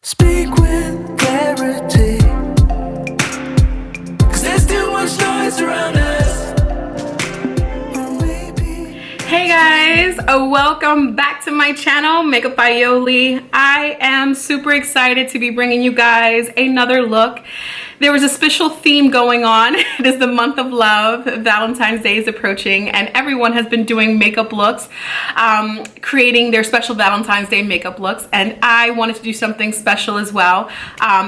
Speak with clarity, 'cause there's too much noise around us. Hey guys, welcome back to my channel, Makeup by Yoli. I am super excited to be bringing you guys another look. There was a special theme going on. It is the month of love. Valentine's Day is approaching and everyone has been doing makeup looks, creating their special Valentine's Day makeup looks, and I wanted to do something special as well.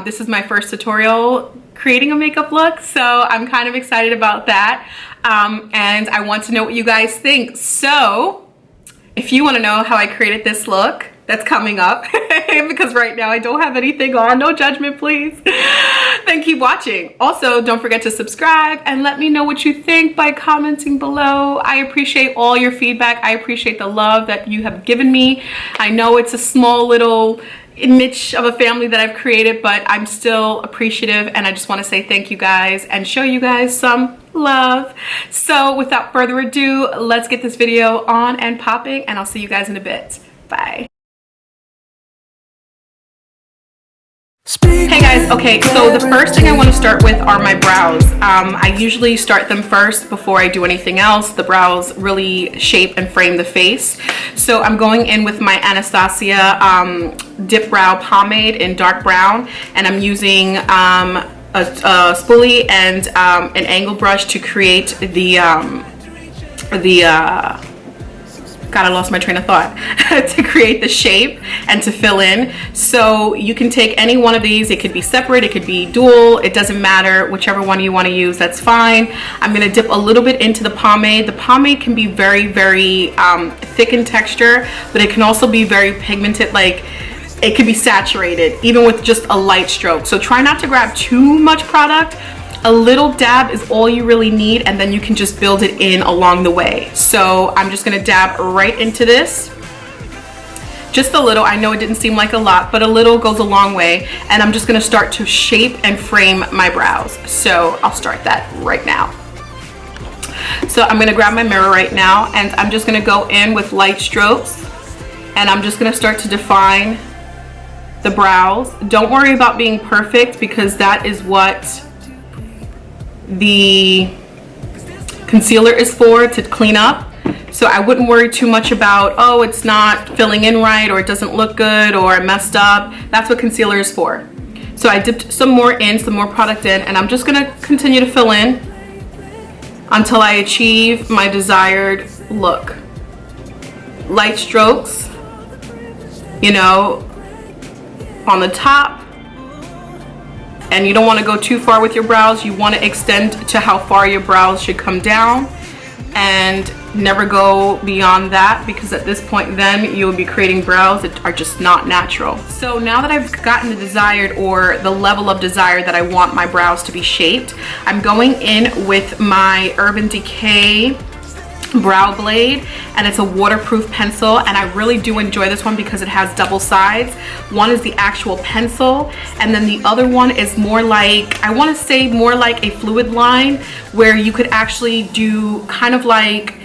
This is my first tutorial creating a makeup look, so I'm kind of excited about that. And I want to know what you guys think. So if you want to know how I created this look, that's coming up because right now I don't have anything on. No judgment, please. Then keep watching. Also, don't forget to subscribe and let me know what you think by commenting below. I appreciate all your feedback. I appreciate the love that you have given me. I know it's a small little niche of a family that I've created, but I'm still appreciative and I just want to say thank you guys and show you guys some love. So without further ado, let's get this video on and popping, and I'll see you guys in a bit. Bye. Hey guys, okay, so the first thing I want to start with are my brows. I usually start them first before I do anything else. The brows really shape and frame the face. So I'm going in with my Anastasia DipBrow pomade in dark brown, and I'm using a spoolie and an angle brush to create God, I lost my train of thought. To create the shape and to fill in. So you can take any one of these. It could be separate, it could be dual, it doesn't matter. Whichever one you want to use, that's fine. I'm going to dip a little bit into the pomade. The pomade can be very, very thick in texture, but it can also be very pigmented, like it could be saturated even with just a light stroke. So try not to grab too much product. A little dab is all you really need, and then you can just build it in along the way. So I'm just gonna dab right into this. Just a little. I know it didn't seem like a lot, but a little goes a long way. And I'm just gonna start to shape and frame my brows. So I'll start that right now. So I'm gonna grab my mirror right now, and I'm just gonna go in with light strokes, and I'm just gonna start to define the brows. Don't worry about being perfect, because that is what the concealer is for, to clean up. So I wouldn't worry too much about, oh, it's not filling in right, or it doesn't look good, or I messed up. That's what concealer is for. So I dipped some more product in, and I'm just gonna continue to fill in until I achieve my desired look. Light strokes, you know, on the top. And you don't want to go too far with your brows. You want to extend to how far your brows should come down, and never go beyond that, because at this point then you'll be creating brows that are just not natural. So now that I've gotten the desired, or the level of desire that I want my brows to be shaped, I'm going in with my Urban Decay brow blade, and it's a waterproof pencil, and I really do enjoy this one because it has double sides. One is the actual pencil, and then the other one is more like, I want to say more like a fluid line, where you could actually do kind of like,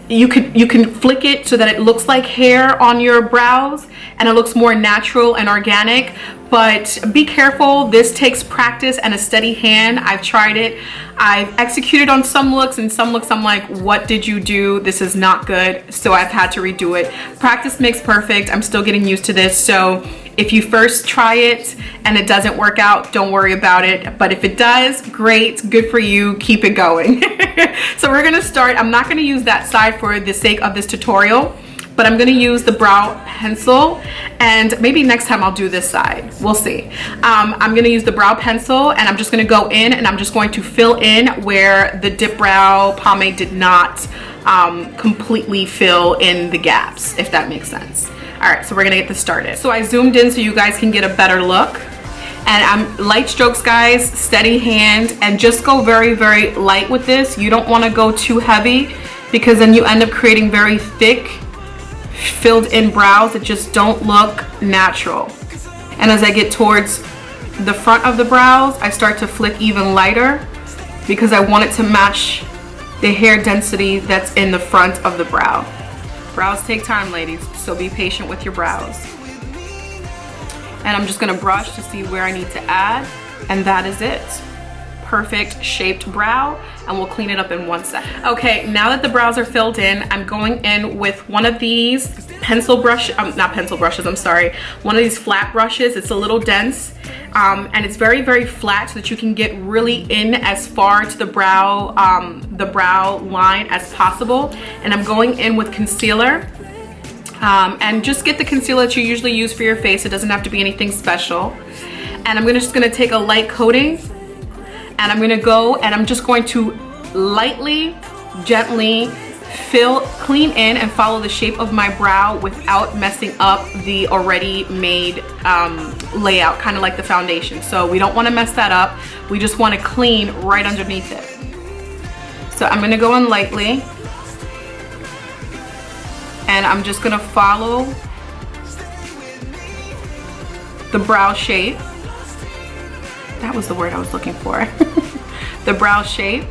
you can flick it so that it looks like hair on your brows and it looks more natural and organic. But be careful, this takes practice and a steady hand. I've tried it, I've executed on some looks, and some looks I'm like, what did you do? This is not good. So I've had to redo it. Practice makes perfect. I'm still getting used to this. So if you first try it and it doesn't work out, don't worry about it. But if it does, great, good for you, keep it going. So we're gonna start. I'm not gonna use that side for the sake of this tutorial, but I'm gonna use the brow pencil, and maybe next time I'll do this side, we'll see. I'm gonna use the brow pencil, and I'm just gonna go in and I'm just going to fill in where the DipBrow pomade did not completely fill in the gaps, if that makes sense. All right, so we're gonna get this started. So I zoomed in so you guys can get a better look. And I'm light strokes, guys, steady hand, and just go very, very light with this. You don't wanna go too heavy, because then you end up creating very thick, filled in brows that just don't look natural. And as I get towards the front of the brows, I start to flick even lighter, because I want it to match the hair density that's in the front of the brow. Brows take time, ladies, so be patient with your brows. And I'm just gonna brush to see where I need to add, and that is it. Perfect shaped brow, and we'll clean it up in 1 second. Okay, now that the brows are filled in, I'm going in with one of these pencil brush, not pencil brushes, I'm sorry, one of these flat brushes. It's a little dense, and it's very, very flat so that you can get really in as far to the brow line as possible. And I'm going in with concealer. And just get the concealer that you usually use for your face. It doesn't have to be anything special. And I'm just gonna take a light coating, and I'm gonna go and I'm just going to lightly, gently clean in and follow the shape of my brow without messing up the already made layout, kind of like the foundation. So we don't want to mess that up. We just want to clean right underneath it. So I'm gonna go in lightly, and I'm just gonna follow the brow shape. That was the word I was looking for. The brow shape.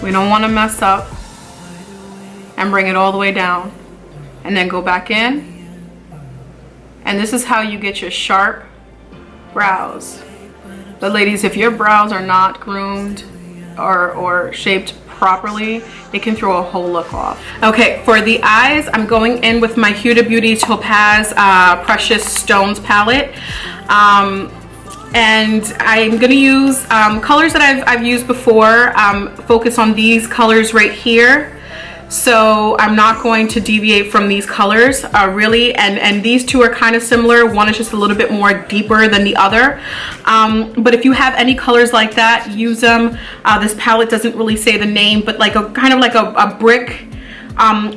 We don't want to mess up, and bring it all the way down, and then go back in. And this is how you get your sharp brows. But ladies, if your brows are not groomed or shaped properly, it can throw a whole look off. Okay, for the eyes, I'm going in with my Hudabeauty Topaz Precious Stones palette. And I'm gonna use colors that I've used before. Focus on these colors right here. So I'm not going to deviate from these colors really, and these two are kind of similar. One is just a little bit more deeper than the other, but if you have any colors like that, use them. This palette doesn't really say the name, but like a kind of like a brick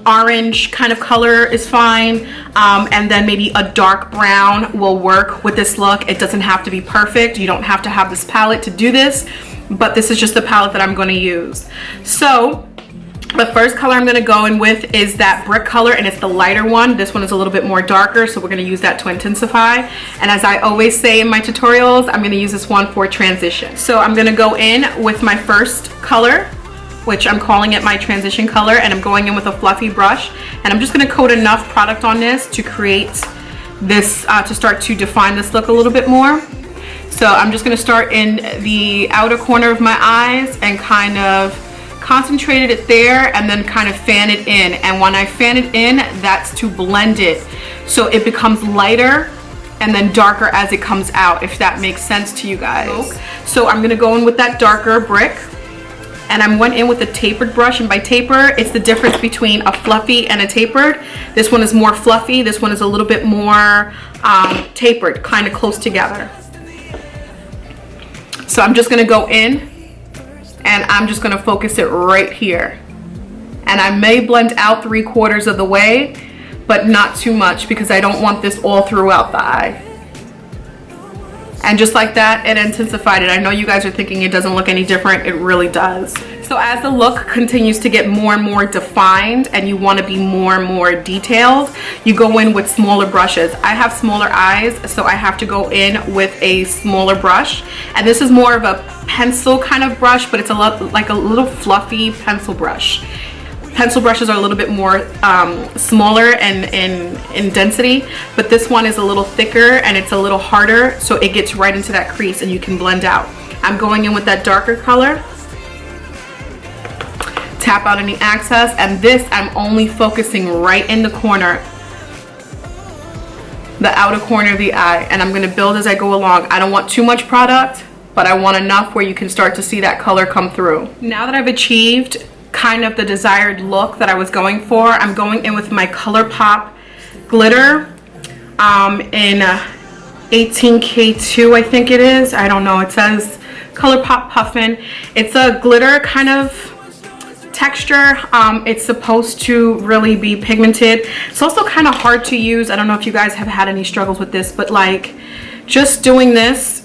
orange kind of color is fine, and then maybe a dark brown will work with this look. It doesn't have to be perfect. You don't have to have this palette to do this, but this is just the palette that I'm going to use. So the first color I'm going to go in with is that brick color, and it's the lighter one. This one is a little bit more darker, so we're going to use that to intensify. And as I always say in my tutorials, I'm going to use this one for transition. So I'm going to go in with my first color, which I'm calling it my transition color, and I'm going in with a fluffy brush, and I'm just going to coat enough product on this to create this, to start to define this look a little bit more. So I'm just going to start in the outer corner of my eyes and kind of concentrated it there, and then kind of fan it in. And when I fan it in, that's to blend it so it becomes lighter and then darker as it comes out, if that makes sense to you guys. So I'm gonna go in with that darker brick, and I went in with a tapered brush, and by taper, it's the difference between a fluffy and a tapered. This one is more fluffy, this one is a little bit more tapered, kind of close together. So I'm just gonna go in, and I'm just gonna focus it right here. And I may blend out 3/4 of the way, but not too much, because I don't want this all throughout the eye. And just like that, it intensified it. I know you guys are thinking it doesn't look any different. It really does. So as the look continues to get more and more defined, and you want to be more and more detailed, you go in with smaller brushes. I have smaller eyes, so I have to go in with a smaller brush. And this is more of a pencil kind of brush, but it's a lot like a little fluffy pencil brush. Pencil brushes are a little bit more smaller and in density, but this one is a little thicker and it's a little harder, so it gets right into that crease and you can blend out. I'm going in with that darker color, tap out any excess, and this I'm only focusing right in the corner, the outer corner of the eye, and I'm going to build as I go along. I don't want too much product, but I want enough where you can start to see that color come through. Now that I've achieved kind of the desired look that I was going for, I'm going in with my ColourPop glitter in 18K2, I think it is. I don't know. It says ColourPop Puffin. It's a glitter kind of texture. It's supposed to really be pigmented. It's also kind of hard to use. I don't know if you guys have had any struggles with this, but like just doing this,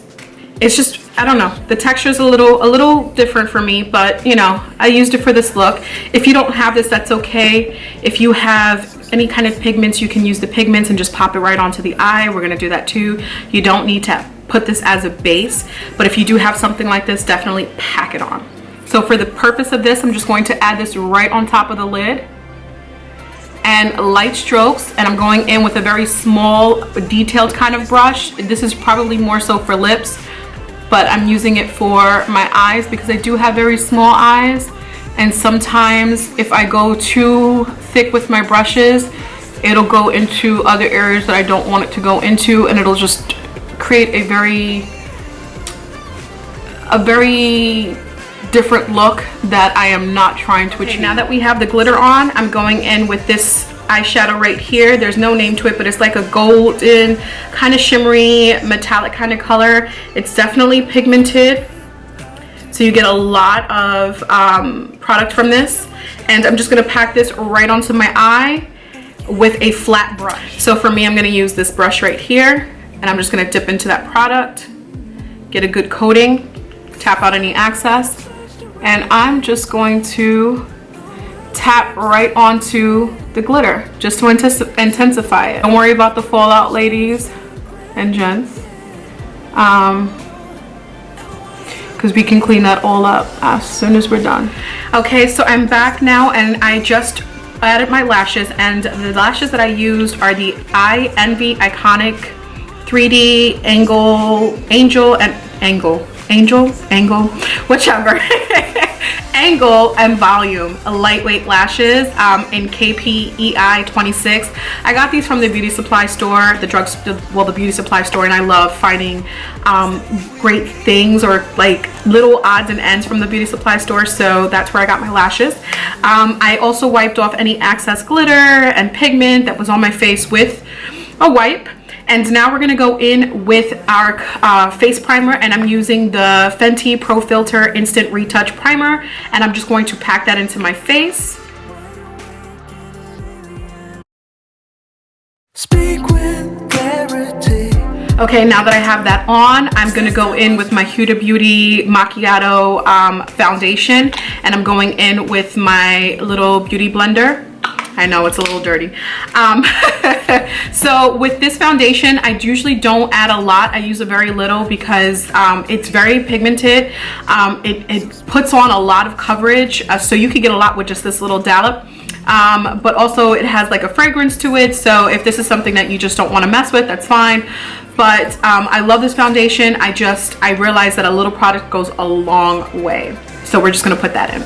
it's just, I don't know, the texture is a little different for me, but you know, I used it for this look. If you don't have this, that's okay. If you have any kind of pigments, you can use the pigments and just pop it right onto the eye. We're gonna do that too. You don't need to put this as a base, but if you do have something like this, definitely pack it on. So for the purpose of this, I'm just going to add this right on top of the lid. and light strokes, and I'm going in with a very small detailed kind of brush. This is probably more so for lips, but I'm using it for my eyes because I do have very small eyes, and sometimes if I go too thick with my brushes, it'll go into other areas that I don't want it to go into, and it'll just create a very different look that I am not trying to achieve. Okay, now that we have the glitter on, I'm going in with this eyeshadow right here. There's no name to it, but it's like a golden kind of shimmery metallic kind of color. It's definitely pigmented, so you get a lot of product from this. And I'm just gonna pack this right onto my eye with a flat brush. So for me, I'm gonna use this brush right here, and I'm just gonna dip into that product, get a good coating, tap out any excess, and I'm just going to tap right onto the glitter just to intensify it. Don't worry about the fallout, ladies and gents, because we can clean that all up as soon as we're done. Okay, so I'm back now, and I just added my lashes, and the lashes that I used are the I Envy Iconic 3D Angle, whichever. Angle and Volume lightweight lashes in KPEI 26. I got these from the beauty supply store, the beauty supply store, and I love finding great things or like little odds and ends from the beauty supply store, so that's where I got my lashes. I also wiped off any excess glitter and pigment that was on my face with a wipe. And now we're gonna go in with our face primer, and I'm using the Fenty Profilter Instant Retouch Primer, and I'm just going to pack that into my face. Speak with clarity. Okay, now that I have that on, I'm gonna go in with my Hudabeauty Macchiato foundation, and I'm going in with my little beauty blender. I know it's a little dirty. So with this foundation, I usually don't add a lot. I use a very little because it's very pigmented. It puts on a lot of coverage, so you could get a lot with just this little dollop. But also it has like a fragrance to it, so if this is something that you just don't want to mess with, that's fine. But I love this foundation. I realized that a little product goes a long way, so we're just gonna put that in.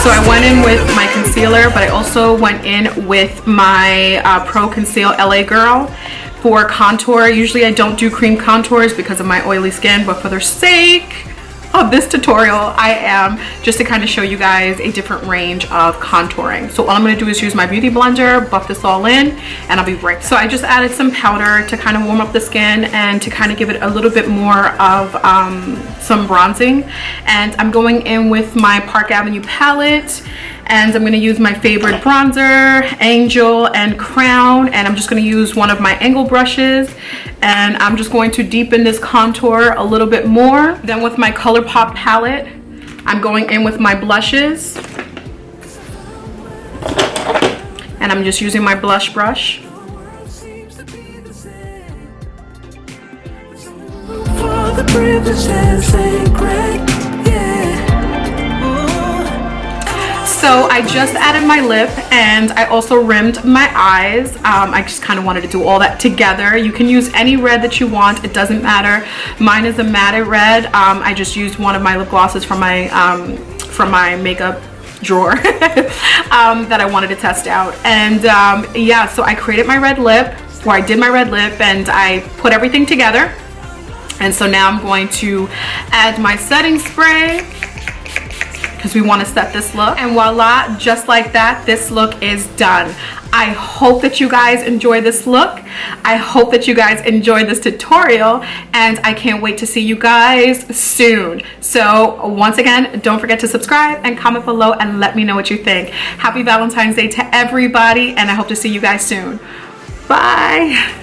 So I went in with my concealer, but I also went in with my Pro Conceal LA Girl for contour. Usually I don't do cream contours because of my oily skin, but for the sake of this tutorial, I am, just to kind of show you guys a different range of contouring. So all I'm going to do is use my beauty blender, buff this all in, and I'll be right back. So I just added some powder to kind of warm up the skin and to kind of give it a little bit more of some bronzing. And I'm going in with my Park Avenue palette, and I'm going to use my favorite bronzer, Angel and Crown, and I'm just going to use one of my angle brushes, and I'm just going to deepen this contour a little bit more. Then with my ColourPop palette, I'm going in with my blushes, and I'm just using my blush brush. For the privilege and sacred, yeah. So I just added my lip, and I also rimmed my eyes. I just kind of wanted to do all that together. You can use any red that you want, it doesn't matter. Mine is a matte red. I just used one of my lip glosses from my makeup drawer that I wanted to test out. And yeah, so I created my red lip, or I did my red lip, and I put everything together. And so now I'm going to add my setting spray, because we want to set this look, and voila, just like that, this look is done. I hope that you guys enjoy this look. I hope that you guys enjoy this tutorial, and I can't wait to see you guys soon. So once again, don't forget to subscribe and comment below and let me know what you think. Happy Valentine's Day to everybody, and I hope to see you guys soon. Bye.